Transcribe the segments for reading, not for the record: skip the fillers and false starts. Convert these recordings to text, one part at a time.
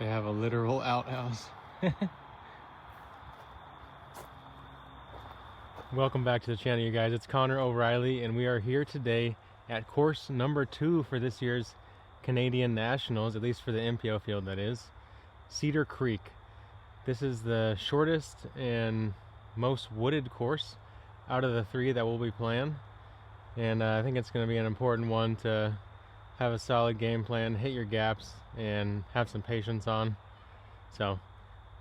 They have a literal outhouse. Welcome back to the channel, you guys. It's Connor O'Reilly, and we are here today at course number 2 for this year's Canadian Nationals, at least for the MPO field, that is. Cedar Creek. This is the shortest and most wooded course out of the 3 that we'll be playing. And I think it's going to be an important one to have a solid game plan, hit your gaps, and have some patience on. So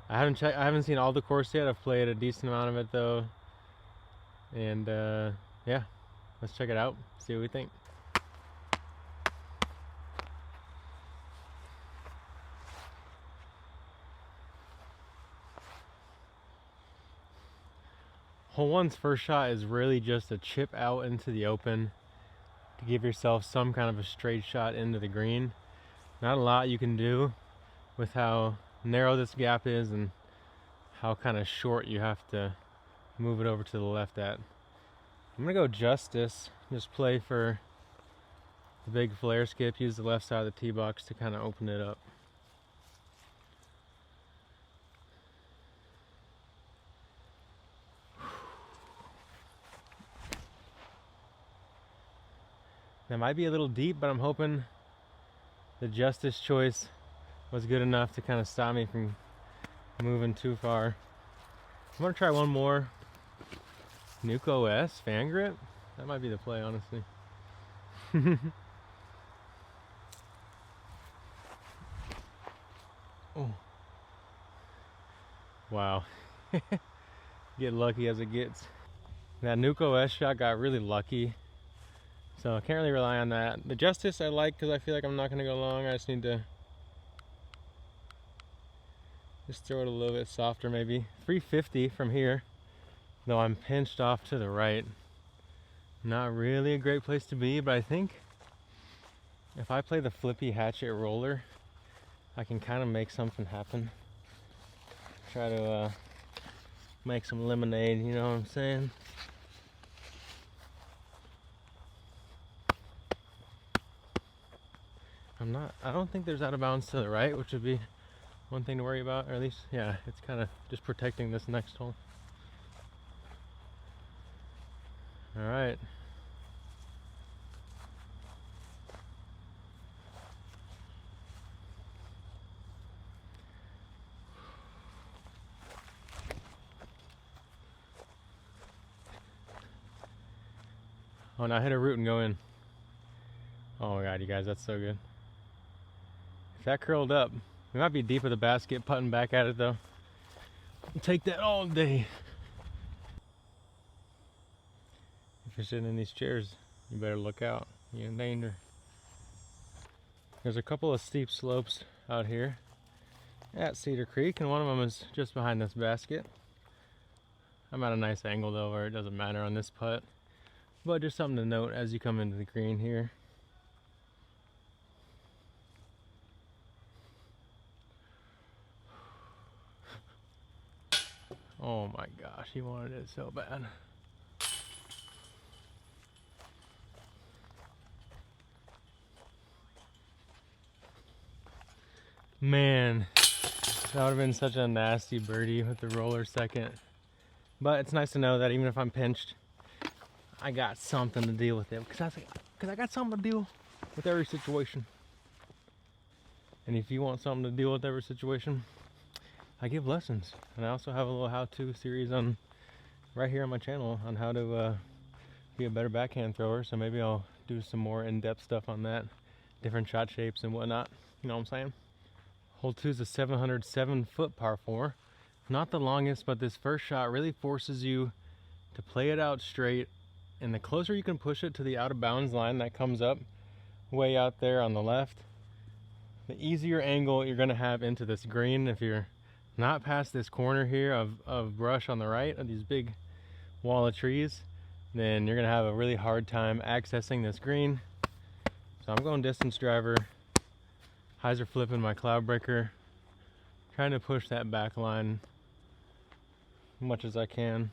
I haven't seen all the course yet. I've played a decent amount of it though. And yeah, let's check it out, see what we think. Hole 1's first shot is really just a chip out into the open to give yourself some kind of a straight shot into the green. Not a lot you can do with how narrow this gap is and how kind of short you have to move it over to the left at. I'm gonna go justice, just play for the big flare skip, use the left side of the tee box to kind of open it up. That might be a little deep, but I'm hoping the justice choice was good enough to kind of stop me from moving too far. I'm gonna try one more. Nuke OS fan grip? That might be the play, honestly. Oh. Wow. Get lucky as it gets. That Nuke OS shot got really lucky, so I can't really rely on that. The justice I like because I feel like I'm not going to go long. I just need to just throw it a little bit softer maybe. 350 from here, though I'm pinched off to the right. Not really a great place to be, but I think if I play the flippy hatchet roller, I can kind of make something happen. Try to make some lemonade, you know what I'm saying? I don't think there's out of bounds to the right, which would be one thing to worry about, or at least, yeah, it's kind of just protecting this next hole. All right. Oh, now hit a root and go in. Oh my God, you guys, that's so good. If that curled up, we might be deep of the basket, putting back at it though. I'll take that all day. If you're sitting in these chairs, you better look out. You're in danger. There's a couple of steep slopes out here at Cedar Creek, and one of them is just behind this basket. I'm at a nice angle though, where it doesn't matter on this putt. But just something to note as you come into the green here. Oh my gosh, he wanted it so bad. Man, that would have been such a nasty birdie with the roller second. But it's nice to know that even if I'm pinched, I got something to deal with it. Because I got something to deal with every situation. And if you want something to deal with every situation, I give lessons. And I also have a little how-to series on right here on my channel on how to be a better backhand thrower. So maybe I'll do some more in-depth stuff on that. Different shot shapes and whatnot. You know what I'm saying? Hole 2 is a 707-foot par 4. Not the longest, but this first shot really forces you to play it out straight. And the closer you can push it to the out of bounds line that comes up way out there on the left, the easier angle you're gonna have into this green. If you're not past this corner here of brush on the right, of these big wall of trees, then you're gonna have a really hard time accessing this green. So I'm going distance driver, hyzer flipping my cloud breaker, trying to push that back line as much as I can.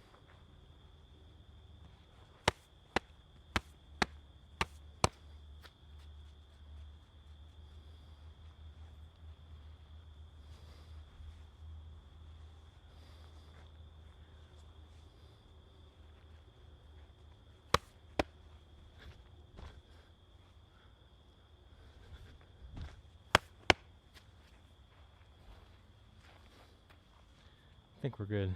think we're good.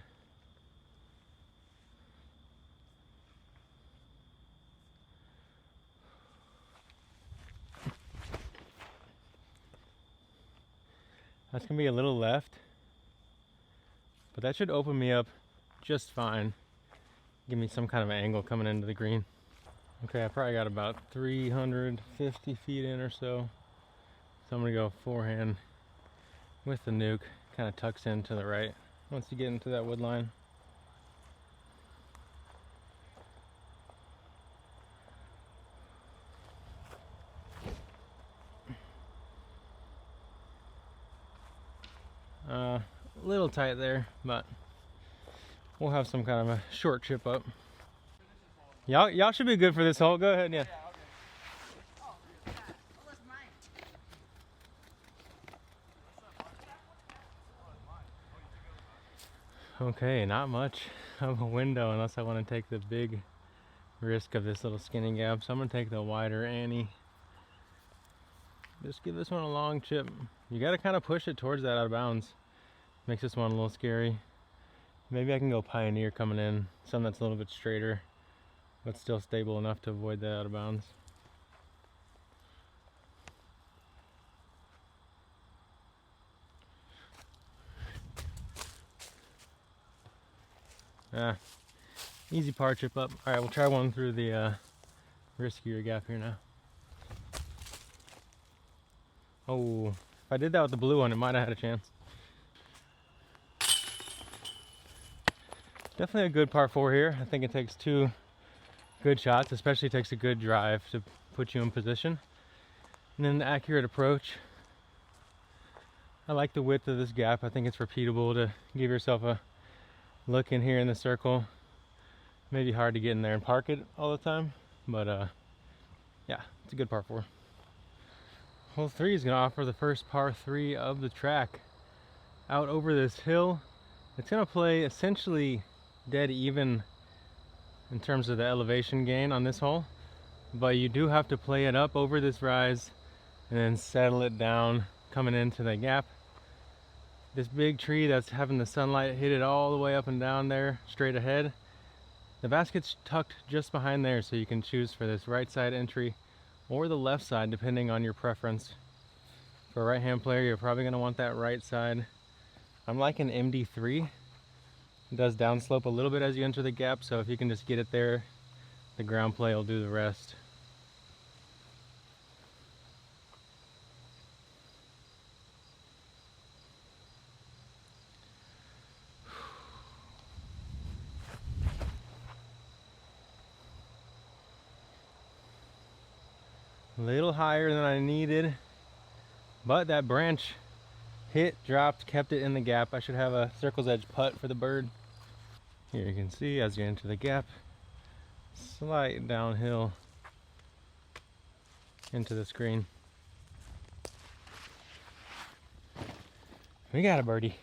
That's gonna be a little left, but that should open me up just fine. Give me some kind of angle coming into the green. Okay, I probably got about 350 feet in or so. So I'm gonna go forehand with the nuke, kind of tucks in to the right once you get into that wood line. A little tight there, but we'll have some kind of a short chip up. Y'all should be good for this hole. Go ahead, yeah. Okay, not much of a window unless I want to take the big risk of this little skinny gap. So I'm gonna take the wider Annie. Just give this one a long chip. You gotta kind of push it towards that out of bounds. Makes this one a little scary. Maybe I can go Pioneer coming in, something that's a little bit straighter, but still stable enough to avoid that out of bounds. Easy par chip up. All right, we'll try one through the riskier gap here now. Oh, if I did that with the blue one, it might have had a chance. Definitely a good par 4 here. I think it takes 2 good shots, especially takes a good drive to put you in position. And then the accurate approach. I like the width of this gap. I think it's repeatable to give yourself a look in here in the circle. Maybe hard to get in there and park it all the time, but yeah, it's a good par 4. Hole 3 is going to offer the first par 3 of the track. Out over this hill, it's going to play essentially dead even in terms of the elevation gain on this hole, but you do have to play it up over this rise and then settle it down coming into the gap. This big tree that's having the sunlight hit it all the way up and down there straight ahead. The basket's tucked just behind there, so you can choose for this right side entry or the left side depending on your preference. For a right hand player, you're probably going to want that right side. I'm like an MD3. It does downslope a little bit as you enter the gap, so if you can just get it there, the ground play will do the rest. A little higher than I needed, but that branch hit, dropped, kept it in the gap. I should have a circle's edge putt for the bird. Here you can see as you enter the gap, slight downhill into the screen. We got a birdie.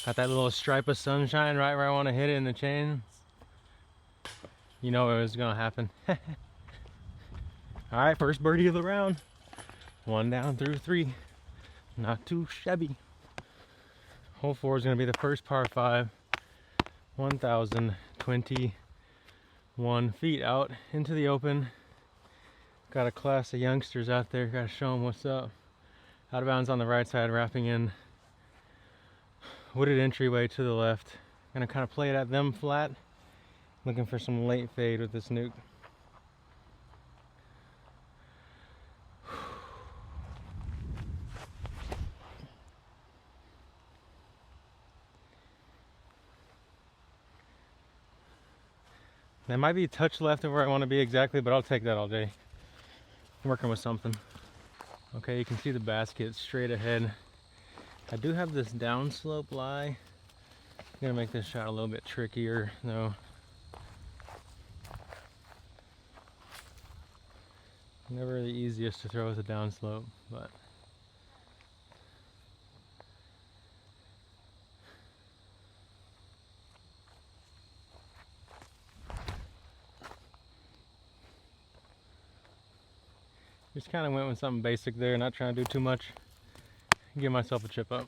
Got that little stripe of sunshine right where I want to hit it in the chain. You know it was gonna happen. Alright, first birdie of the round. 1 down through 3. Not too shabby. Hole 4 is gonna be the first par 5. 1,021 feet out into the open. Got a class of youngsters out there. Gotta show them what's up. Out of bounds on the right side, wrapping in. Wooded entryway to the left. Gonna kind of play it at them flat. Looking for some late fade with this nuke. That might be a touch left of where I want to be exactly, but I'll take that all day. I'm working with something. Okay, you can see the basket straight ahead. I do have this downslope lie. I'm gonna make this shot a little bit trickier though. Never the easiest to throw with a downslope, but Just kind of went with something basic there, not trying to do too much. Give myself a chip up.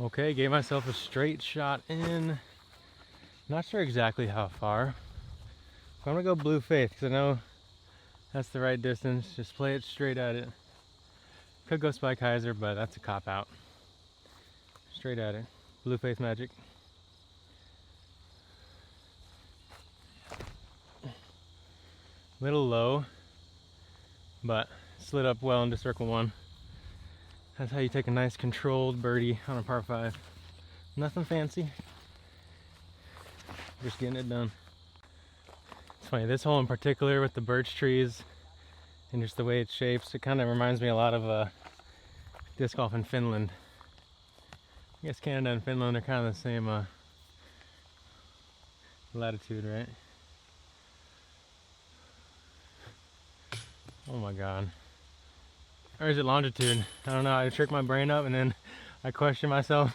Okay, gave myself a straight shot in. Not sure exactly how far. But I'm gonna go Blue Faith because I know that's the right distance. Just play it straight at it. Could go Spike Heiser, but that's a cop out. Straight at it. Blue Faith magic. Little low, but slid up well into circle one. That's how you take a nice controlled birdie on a par 5. Nothing fancy. Just getting it done. It's funny, this hole in particular with the birch trees and just the way it shapes, it kind of reminds me a lot of disc golf in Finland. I guess Canada and Finland are kind of the same latitude, right? Oh my god. Or is it longitude? I don't know. I tricked my brain up and then I questioned myself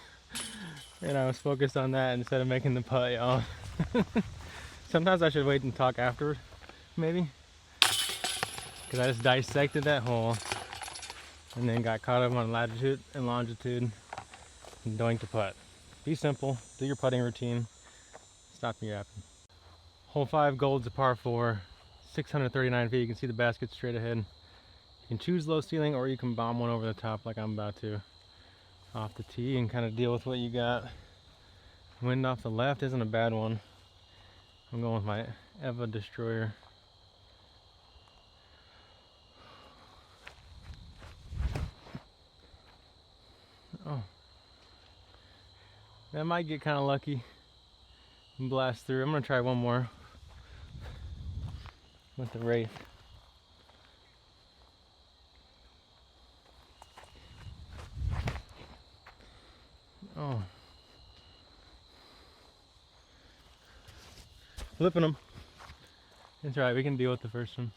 and I was focused on that instead of making the putt, y'all. Sometimes I should wait and talk afterward, maybe. Because I just dissected that hole and then got caught up on latitude and longitude and doinked the putt. Be simple. Do your putting routine. Stop your yapping. Hole 5, gold's a par 4. 639 feet. You can see the basket straight ahead. You can choose low ceiling or you can bomb one over the top like I'm about to off the tee and kind of deal with what you got. Wind off the left isn't a bad one. I'm going with my Eva Destroyer. Oh, that might get kind of lucky and blast through. I'm gonna try one more with the Wraith. Oh, flipping them. It's alright, we can deal with the first one.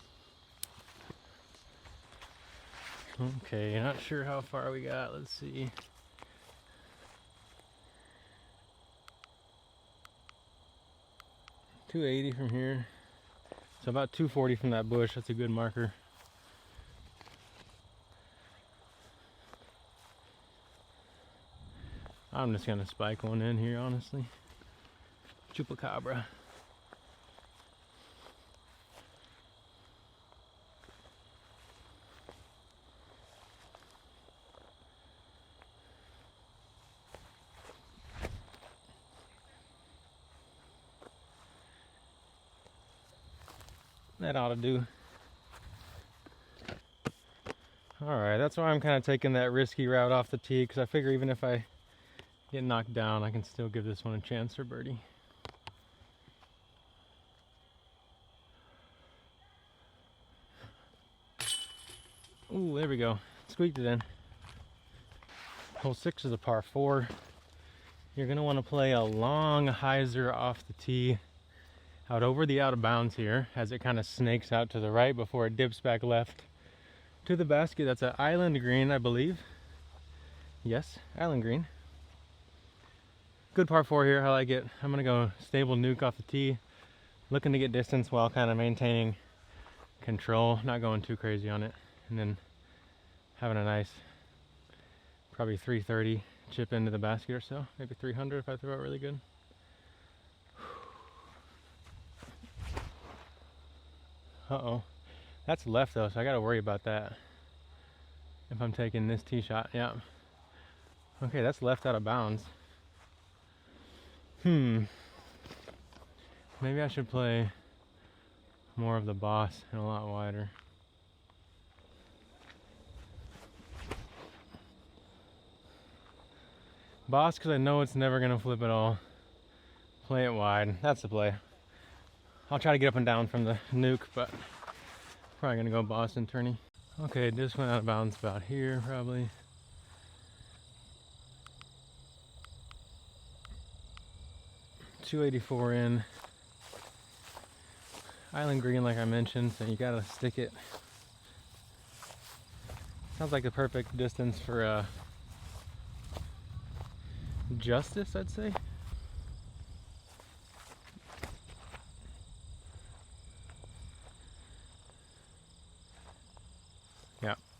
Okay, not sure how far we got. Let's see. .280 from here. So about 240 from that bush. That's a good marker. I'm just gonna spike one in here, honestly. Chupacabra. That ought to do. Alright, that's why I'm kind of taking that risky route off the tee, because I figure even if I get knocked down, I can still give this one a chance for birdie. Ooh, there we go. Squeaked it in. Hole 6 is a par 4. You're going to want to play a long hyzer off the tee out over the out of bounds here as it kind of snakes out to the right before it dips back left to the basket. That's an island green, I believe. Yes, island green. Good par 4 here, I like it. I'm gonna go stable nuke off the tee, looking to get distance while kind of maintaining control, not going too crazy on it, and then having a nice probably 330 chip into the basket or so, maybe 300 if I throw it really good. Uh-oh, that's left though, so I gotta worry about that if I'm taking this tee shot. Yeah, okay, that's left out of bounds. Maybe I should play more of the boss and a lot wider. Boss, because I know it's never gonna flip at all. Play it wide, that's the play. I'll try to get up and down from the nuke, but probably gonna go Boston tourney. Okay, just went out of bounds about here, probably. .284 in. Island green, like I mentioned, so you gotta stick it. Sounds like the perfect distance for justice, I'd say.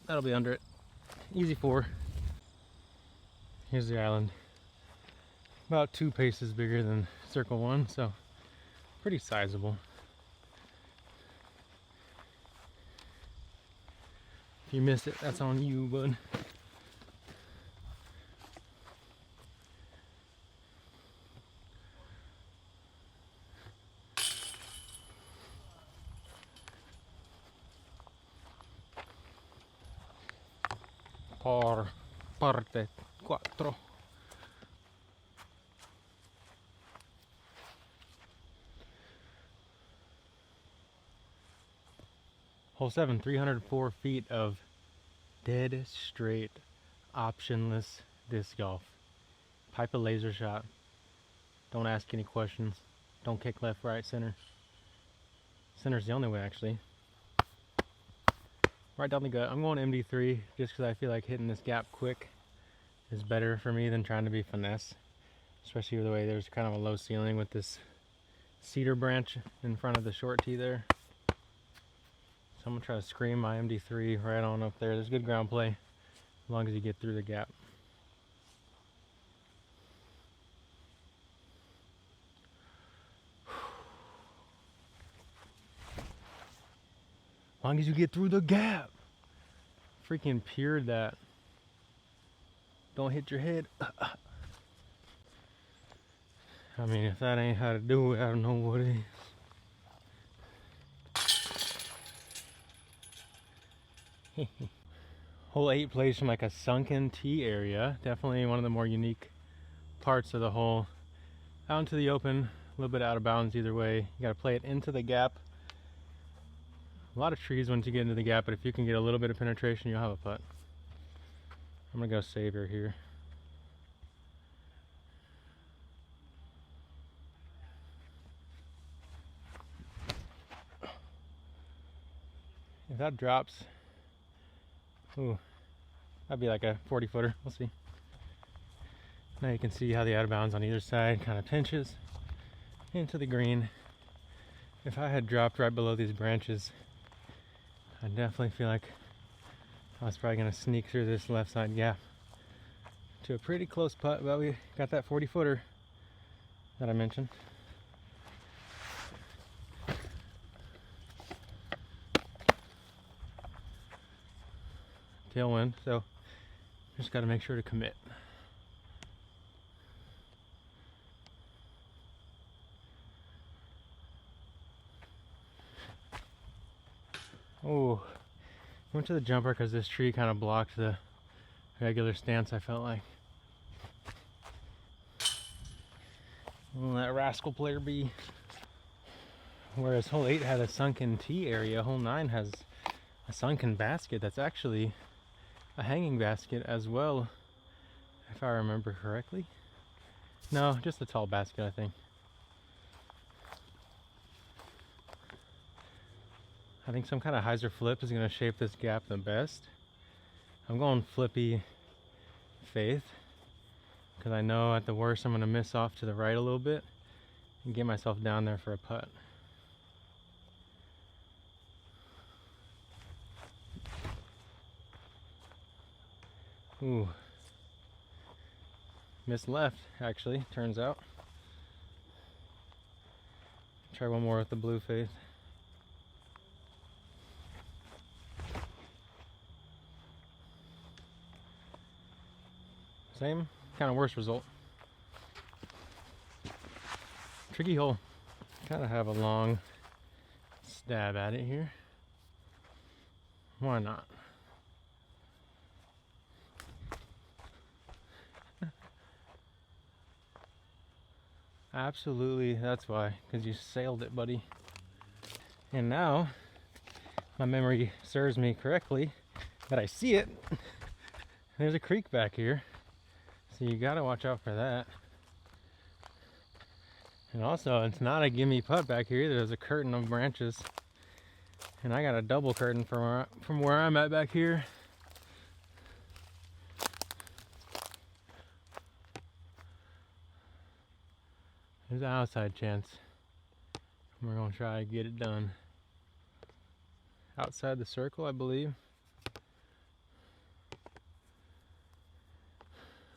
that'll be under it. Easy 4. Here's the island. About 2 paces bigger than circle 1, so pretty sizable. If you missed it, that's on you, bud. Parte 4. Hole 7, 304 feet of dead straight, optionless disc golf. Pipe a laser shot. Don't ask any questions. Don't kick left, right, center. Center's the only way, actually. Right down the gut. I'm going MD3 just because I feel like hitting this gap quick is better for me than trying to be finesse. Especially with the way there's kind of a low ceiling with this cedar branch in front of the short tee there. So I'm going to try to scream my MD3 right on up there. There's good ground play as long as you get through the gap. As long as you get through the gap. Freaking pured that. Don't hit your head. I mean, if that ain't how to do it, I don't know what is. Hole 8 plays from like a sunken tee area. Definitely one of the more unique parts of the hole. Out into the open, a little bit out of bounds either way. You gotta play it into the gap. A lot of trees once you get into the gap, but if you can get a little bit of penetration, you'll have a putt. I'm gonna go Savior here. If that drops, ooh, that'd be like a 40-footer. We'll see. Now you can see how the out of bounds on either side kind of pinches into the green. If I had dropped right below these branches, I definitely feel like I was probably gonna sneak through this left side gap to a pretty close putt, but we got that 40-footer that I mentioned. Tailwind, so just gotta make sure to commit. Oh, went to the jumper because this tree kind of blocked the regular stance, I felt like. Well, that rascal player B. Whereas hole 8 had a sunken tee area, hole 9 has a sunken basket that's actually a hanging basket as well, if I remember correctly. No, just a tall basket, I think. I think some kind of hyzer flip is going to shape this gap the best. I'm going flippy faith because I know at the worst I'm going to miss off to the right a little bit and get myself down there for a putt. Ooh. Missed left, actually, turns out. Try one more with the blue faith. Same, kind of worse result. Tricky hole. Kind of have a long stab at it here. Why not? Absolutely, that's why, because you sailed it, buddy. And now, my memory serves me correctly, that I see it. There's a creek back here, so you gotta watch out for that. And also, it's not a gimme putt back here either. There's a curtain of branches, and I got a double curtain from where I'm at back here. There's an outside chance. We're gonna try to get it done. Outside the circle, I believe.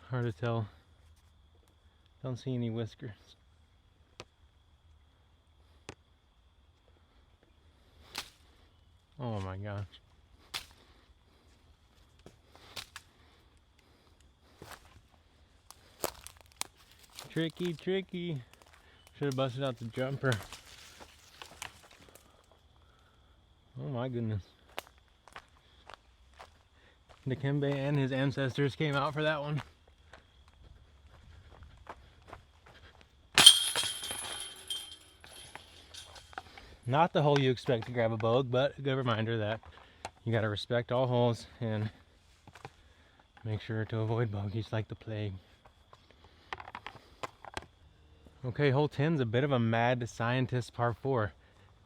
Hard to tell. Don't see any whiskers. Oh my gosh. Tricky, tricky. Should have busted out the jumper. Oh my goodness. Dikembe and his ancestors came out for that one. Not the hole you expect to grab a bogue, but a good reminder that you gotta respect all holes and make sure to avoid bogeys like the plague. Okay, hole 10's a bit of a mad scientist par 4.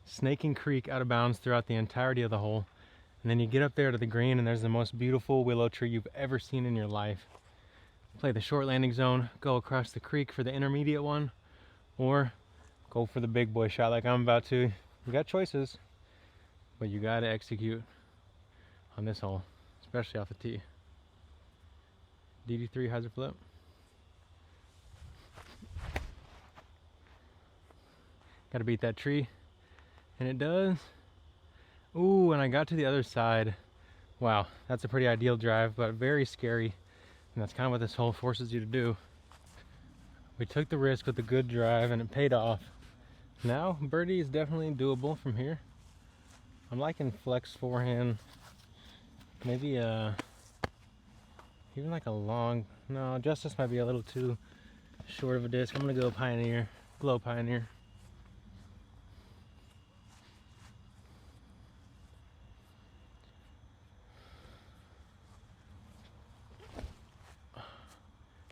Snaking creek out of bounds throughout the entirety of the hole. And then you get up there to the green and there's the most beautiful willow tree you've ever seen in your life. Play the short landing zone, go across the creek for the intermediate one, or go for the big boy shot like I'm about to. You got choices, but you gotta execute on this hole, especially off the tee. DD3 hyzer flip. Gotta beat that tree, and it does. Ooh, and I got to the other side. Wow, that's a pretty ideal drive, but very scary, and that's kind of what this hole forces you to do. We took the risk with a good drive, and it paid off. Now, birdie is definitely doable from here. I'm liking flex forehand, maybe even like a long, no, Justice might be a little too short of a disc. I'm gonna go Pioneer, glow Pioneer.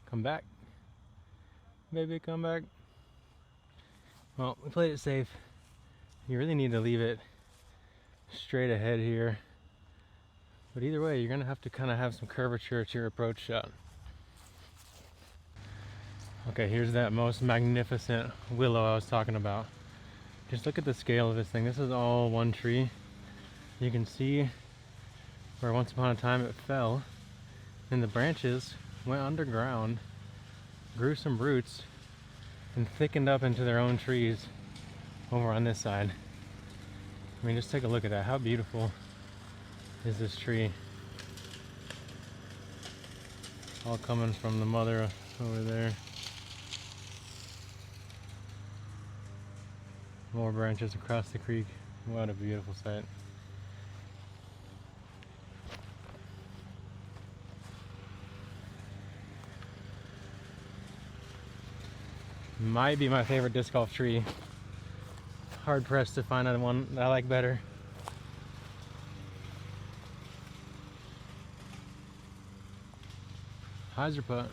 Come back, baby, come back. Well, we played it safe. You really need to leave it straight ahead here. But either way, you're gonna have to kind of have some curvature to your approach shot. Okay, here's that most magnificent willow I was talking about. Just look at the scale of this thing. This is all one tree. You can see where once upon a time it fell, and the branches went underground, grew some roots, and thickened up into their own trees over on this side. I mean, just take a look at that. How beautiful is this tree? All coming from the mother over there. More branches across the creek. What a beautiful sight. Might be my favorite disc golf tree. Hard pressed to find one that I like better. Hyzer putt.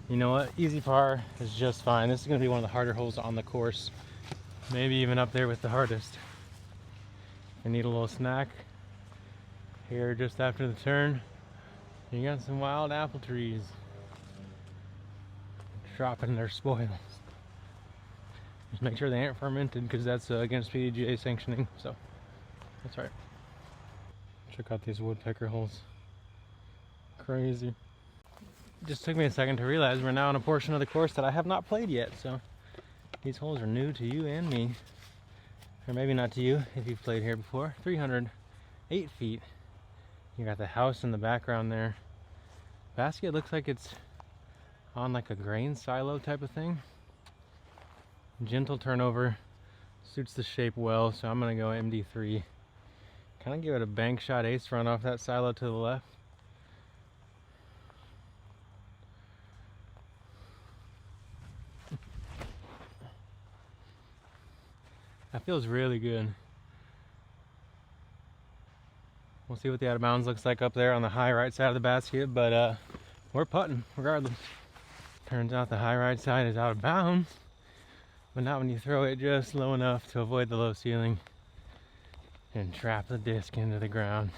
You know what? Easy par is just fine. This is going to be one of the harder holes on the course. Maybe even up there with the hardest. I need a little snack here just after the turn. You got some wild apple trees dropping their spoils. Just make sure they aren't fermented because that's against PDGA sanctioning, so that's right. Check out these woodpecker holes. Crazy. Just took me a second to realize we're now on a portion of the course that I have not played yet, so these holes are new to you and me. Or maybe not to you if you've played here before. 308 feet. You got the house in the background there. Basket looks like it's on like a grain silo type of thing. Gentle turnover, suits the shape well, so I'm gonna go MD3. Kind of give it a bank shot ace run off that silo to the left. That feels really good. We'll see what the out of bounds looks like up there on the high right side of the basket, but we're putting regardless. Turns out the high right side is out of bounds, but not when you throw it just low enough to avoid the low ceiling and trap the disc into the ground.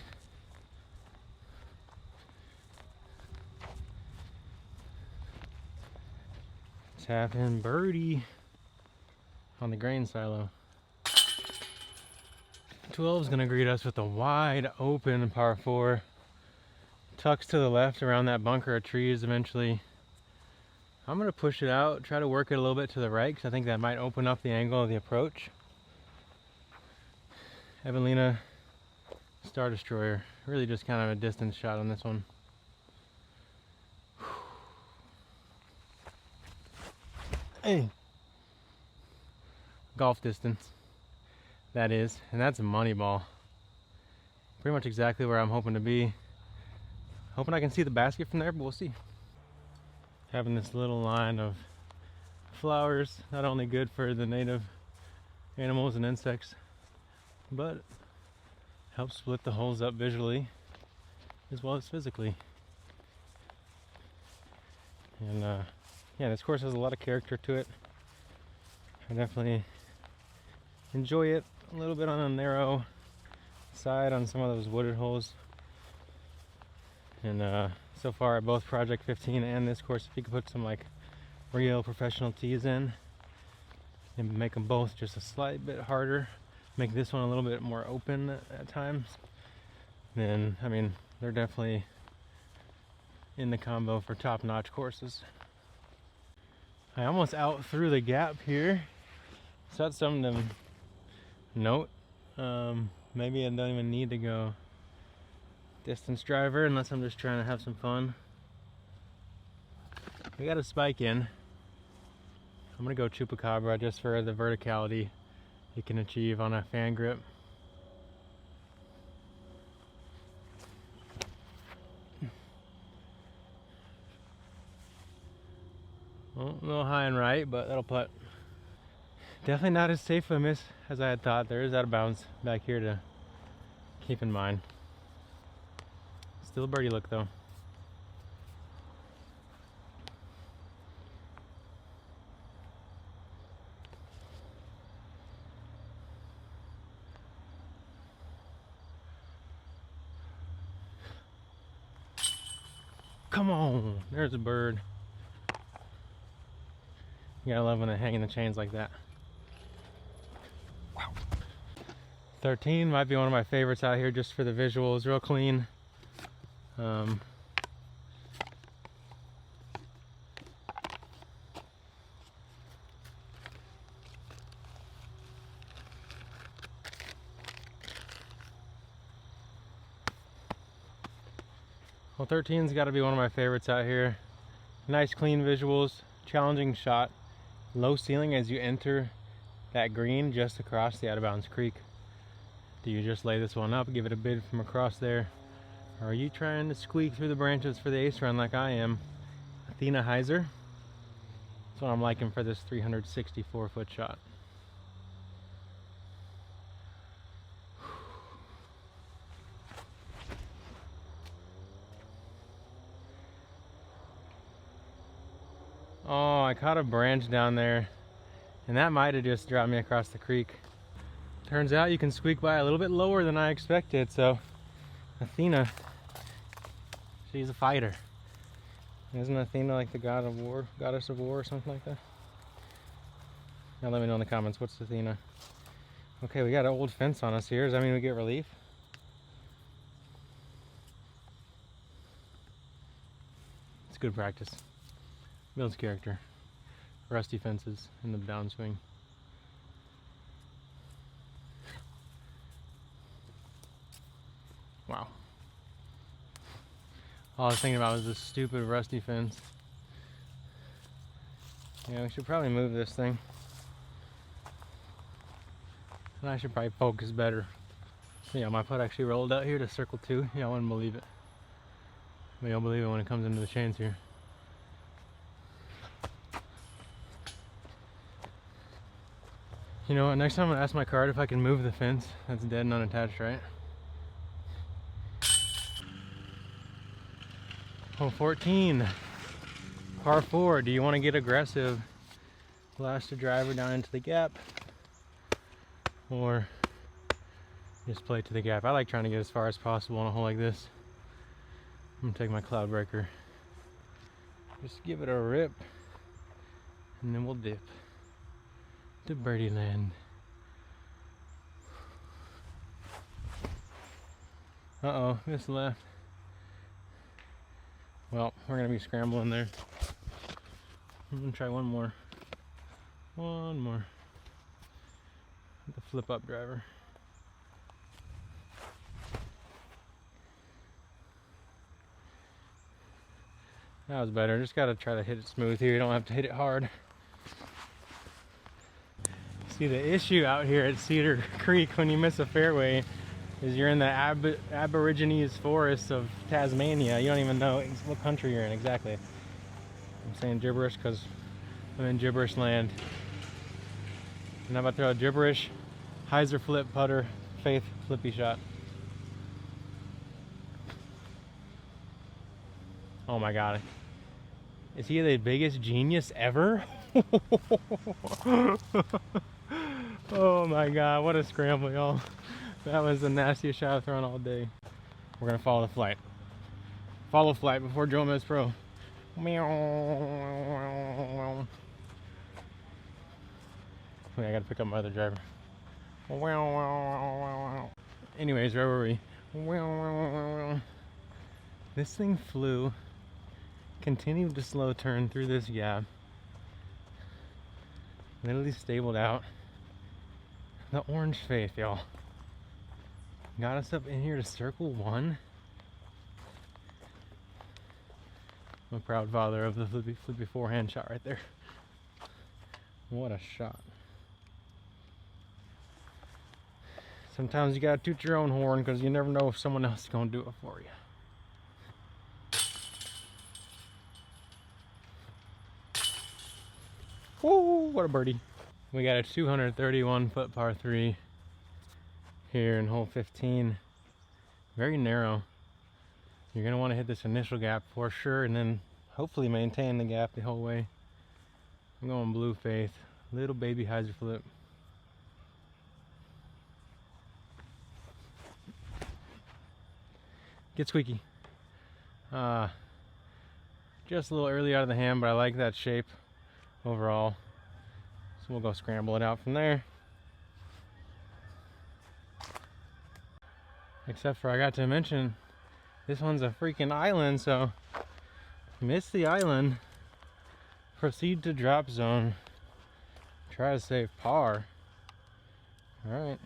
Tap in birdie on the grain silo. 12 is going to greet us with a wide open par 4. Tucks to the left around that bunker of trees eventually. I'm going to push it out, try to work it a little bit to the right because I think that might open up the angle of the approach. Evelina Star Destroyer. Really just kind of a distance shot on this one. Hey! Golf distance. That is. And that's a money ball. Pretty much exactly where I'm hoping to be. Hoping I can see the basket from there, but we'll see. Having this little line of flowers, not only good for the native animals and insects, but helps split the holes up visually as well as physically. And yeah, this course has a lot of character to it. I definitely enjoy it a little bit on a narrow side on some of those wooded holes. And so far at both Project 15 and this course, if you could put some like real professional tees in and make them both just a slight bit harder, make this one a little bit more open at times, then I mean they're definitely in the combo for top-notch courses. I almost out through the gap here, so that's something to note. Maybe I don't even need to go distance driver unless I'm just trying to have some fun. We got a spike in. I'm gonna go chupacabra just for the verticality you can achieve on a fan grip. Well, a little high and right, but that'll putt. Definitely not as safe a miss as I had thought. There is out of bounds back here to keep in mind. Still a birdie look though. Come on, there's a bird. You gotta love when they hang in the chains like that. Wow. 13 might be one of my favorites out here just for the visuals, real clean. Well, 13's got to be one of my favorites out here. Nice clean visuals, challenging shot, low ceiling as you enter that green just across the out of bounds creek. Do you just lay this one up, give it a bid from across there? Or are you trying to squeak through the branches for the ace run like I am? Athena Heiser. That's what I'm liking for this 364-foot shot. Oh, I caught a branch down there, and that might have just dropped me across the creek. Turns out you can squeak by a little bit lower than I expected, so Athena, she's a fighter. Isn't Athena like the god of war, goddess of war or something like that? Now let me know in the comments, what's Athena? Okay, we got an old fence on us here. Does that mean we get relief? It's good practice. Builds character. Rusty fences in the downswing. Wow. All I was thinking about was this stupid rusty fence. Yeah, we should probably move this thing. And I should probably focus better. Yeah, my putt actually rolled out here to circle 2. Yeah, I wouldn't believe it. But you'll believe it when it comes into the chains here. You know what, next time I'm gonna ask my card if I can move the fence that's dead and unattached, right? Hole 14, par 4. Do you want to get aggressive? Blast the driver down into the gap, or just play to the gap? I like trying to get as far as possible on a hole like this. I'm gonna take my cloud breaker. Just give it a rip, and then we'll dip to birdie land. Uh-oh, this left. Well, we're gonna be scrambling there. I'm gonna try one more. One more. The flip up driver. That was better. Just gotta try to hit it smooth here. You don't have to hit it hard. See, the issue out here at Cedar Creek when you miss a fairway is you're in the Aborigines forests of Tasmania. You don't even know what country you're in exactly. I'm saying gibberish because I'm in gibberish land. And I'm about to throw a gibberish hyzer flip putter faith flippy shot. Oh my god. Is he the biggest genius ever? Oh my god, what a scramble, y'all. That was the nastiest shot I've thrown all day. We're gonna follow the flight. Follow flight before Joe Miz Pro. Meow. Wait, I gotta pick up my other driver. Anyways, where were we? This thing flew, continued to slow turn through this gap, literally stabled out. The orange faith, y'all. Got us up in here to circle one. I'm a proud father of the flippy forehand shot right there. What a shot. Sometimes you gotta toot your own horn because you never know if someone else is gonna do it for you. Woo, what a birdie. We got a 231 foot par 3 here in hole 15. Very narrow. You're gonna want to hit this initial gap for sure and then hopefully maintain the gap the whole way. I'm going blue faith, little baby hyzer flip. Get squeaky. Just a little early out of the hand, but I like that shape overall. So we'll go scramble it out from there. Except for I got to mention, this one's a freaking island, so miss the island. Proceed to drop zone. Try to save par. Alright.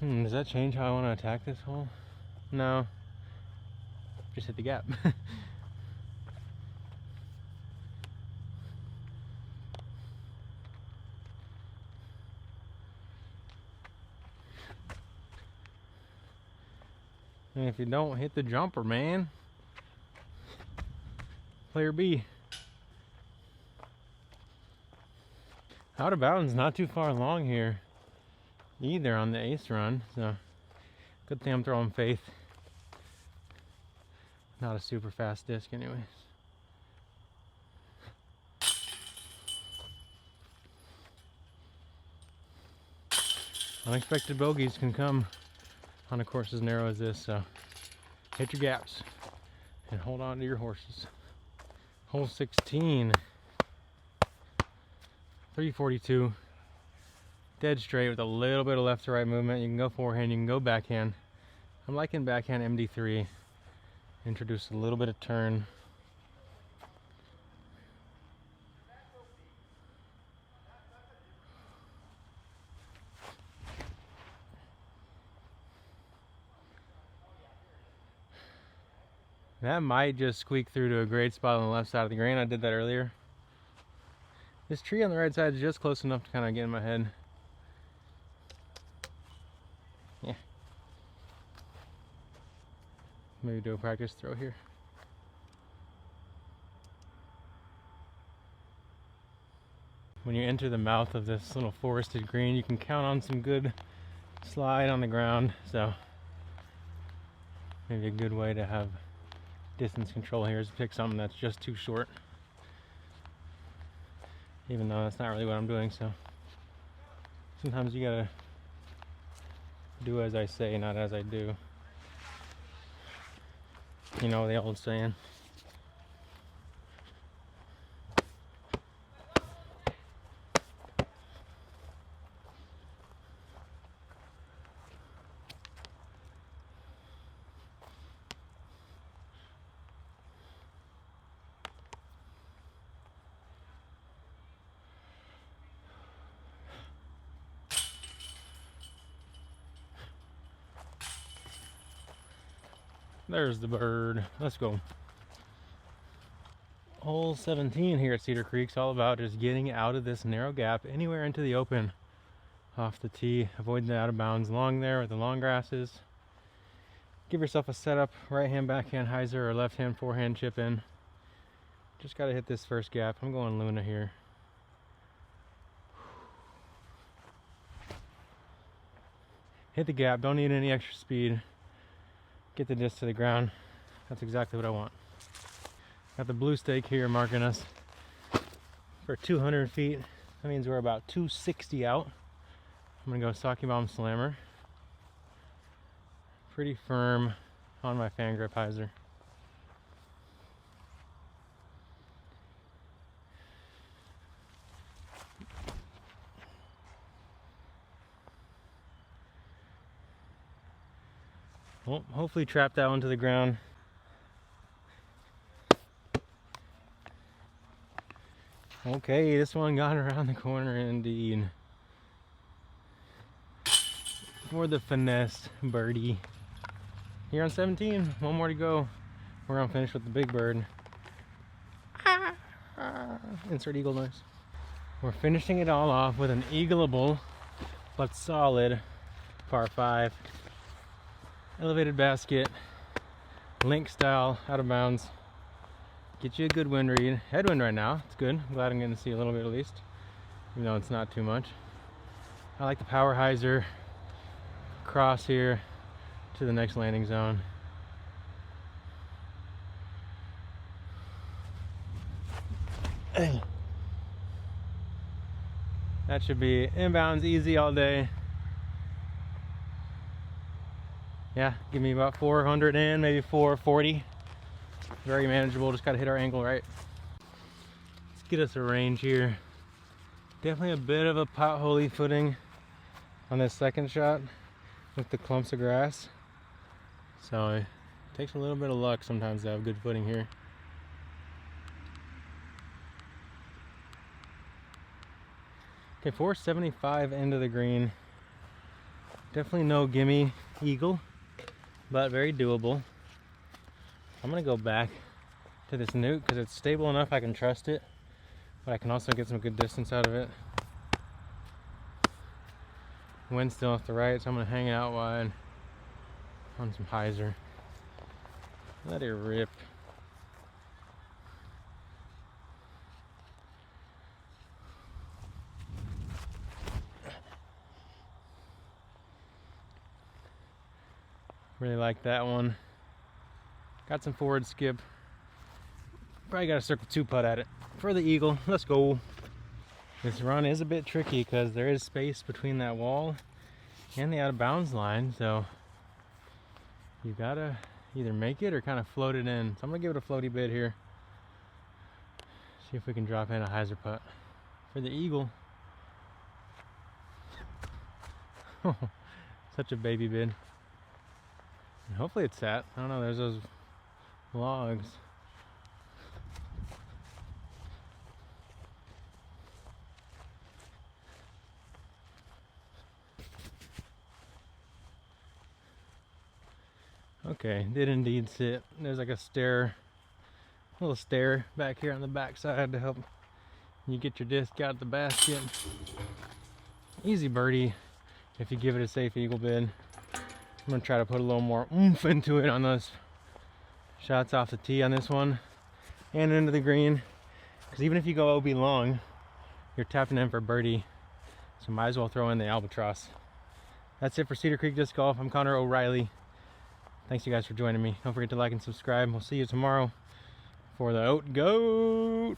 Does that change how I want to attack this hole? No. Just hit the gap. And if you don't hit the jumper, man. Player B. Out of bounds, not too far along here either on the ace run, so good thing I'm throwing faith. Not a super fast disc anyways. Unexpected bogeys can come on a course as narrow as this, so hit your gaps and hold on to your horses. Hole 16, 342, dead straight with a little bit of left to right movement. You can go forehand, you can go backhand. I'm liking backhand MD3. Introduce a little bit of turn. That might just squeak through to a great spot on the left side of the green. I did that earlier. This tree on the right side is just close enough to kind of get in my head. Yeah. Maybe do a practice throw here. When you enter the mouth of this little forested green, you can count on some good slide on the ground. So maybe a good way to have distance control here is to pick something that's just too short, even though that's not really what I'm doing. So sometimes you gotta do as I say, not as I do. You know the old saying. There's the bird. Let's go. Hole 17 here at Cedar Creek's all about just getting out of this narrow gap anywhere into the open off the tee. Avoid the out of bounds long there with the long grasses. Give yourself a setup, right hand, backhand, hyzer, or left hand, forehand chip in. Just got to hit this first gap. I'm going Luna here. Hit the gap, don't need any extra speed. Get the disc to the ground. That's exactly what I want. Got the blue stake here marking us for 200 feet. That means we're about 260 out. I'm gonna go Sake Bomb Slammer. Pretty firm on my fan grip hyzer. Well, hopefully trap that one to the ground. Okay, this one got around the corner indeed. For the finesse birdie. Here on 17, one more to go. We're gonna finish with the big bird. Insert eagle noise. We're finishing it all off with an eagleable but solid par 5. Elevated basket, link style, out of bounds. Get you a good wind read. Headwind right now, it's good. I'm glad I'm getting to see a little bit at least, even though it's not too much. I like the power hyzer. Cross here to the next landing zone. That should be inbounds easy all day. Yeah, give me about 400 in, maybe 440. Very manageable, just gotta hit our angle right. Let's get us a range here. Definitely a bit of a potholey footing on this second shot with the clumps of grass. So it takes a little bit of luck sometimes to have good footing here. Okay, 475 into the green. Definitely no gimme eagle, but very doable. I'm gonna go back to this nuke because it's stable enough I can trust it, but I can also get some good distance out of it. Wind's still off the right, so I'm gonna hang it out wide on some hyzer. Let it rip. Really like that one. Got some forward skip. Probably got a circle 2 putt at it for the eagle. Let's go. This run is a bit tricky because there is space between that wall and the out of bounds line, so you gotta either make it or kind of float it in. So I'm gonna give it a floaty bit here. See if we can drop in a hyzer putt for the eagle. Such a baby bid. And hopefully it's sat. I don't know, there's those logs. Okay, did indeed sit. There's like a stair, little stair back here on the back side to help you get your disc out of the basket. Easy birdie if you give it a safe eagle bid. I'm gonna try to put a little more oomph into it on those shots off the tee on this one and into the green, because even if you go OB long, you're tapping in for birdie, so might as well throw in the albatross. That's it for Cedar Creek Disc Golf. I'm Connor O'Reilly. Thanks you guys for joining me. Don't forget to like and subscribe. We'll see you tomorrow for the Oat Goat.